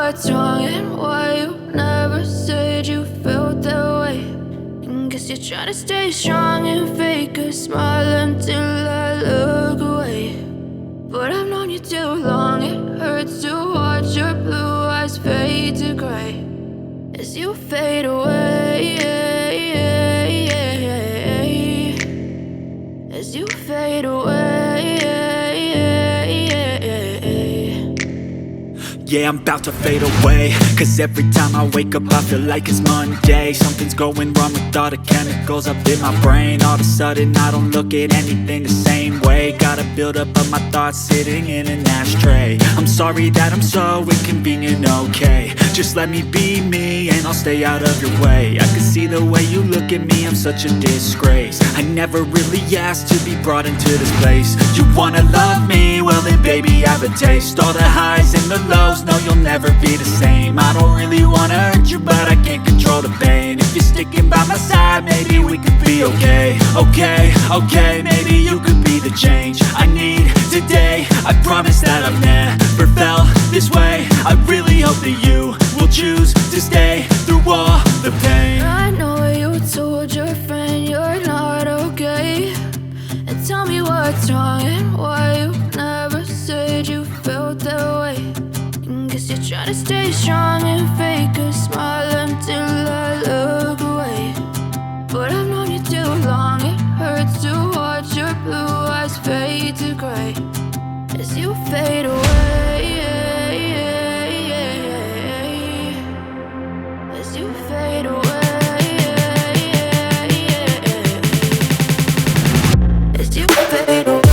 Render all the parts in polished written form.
what's wrong and why you never said you felt that way. And guess you're trying to stay strong and fake a smile until I look away. But I've known you too long, it hurts to watch your blue eyes fade to gray as you fade away, as you fade away. Yeah, I'm about to fade away, cause every time I wake up I feel like it's Monday. Something's going wrong with all the chemicals up in my brain. All of a sudden I don't look at anything the same way. Got a buildup of my thoughts sitting in an ashtray. I'm sorry that I'm so inconvenient, okay. Just let me be me and I'll stay out of your way. I can see the way you look at me, I'm such a disgrace. I never really asked to be brought into this place. You wanna love me? Well then baby I have a taste. All the highs and the lows, no you'll never be the same. I don't really wanna hurt you but I can't control the pain. If you're sticking by my side maybe we could be okay. Okay, maybe you could be the change I need today. I promise that I've never felt this way. I really hope that you will choose to stay through all the pain. I know you told your friend you're not okay, and tell me what's wrong and why you never said you felt that way. And guess you're trying to stay strong and fake a smile until I look away. But I've known you too long, it hurts to watch your blue eyes fade to gray as you fade away, as you fade away, as you fade away.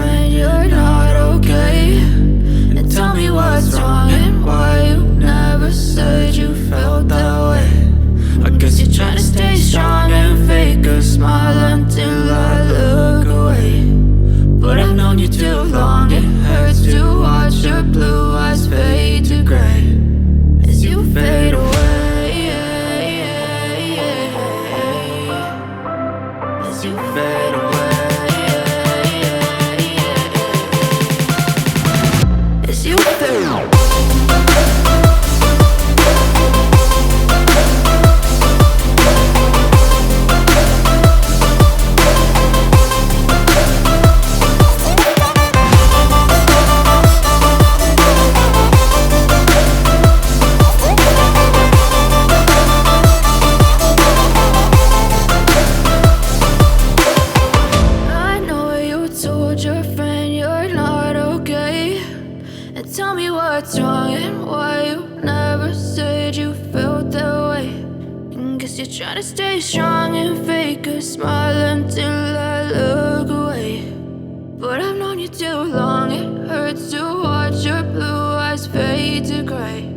friend you're not okay, and tell me what's wrong and why you never said you felt that way. I guess you're trying to stay strong and fake a smile until I look away. But I've known you too long, it hurts to watch your blue eyes fade to gray as you fade away, as you fade away, as you fade away. Your friend you're not okay, and tell me what's wrong and why you never said you felt that way. And guess you're trying to stay strong and fake a smile until I look away. But I've known you too long, it hurts to watch your blue eyes fade to gray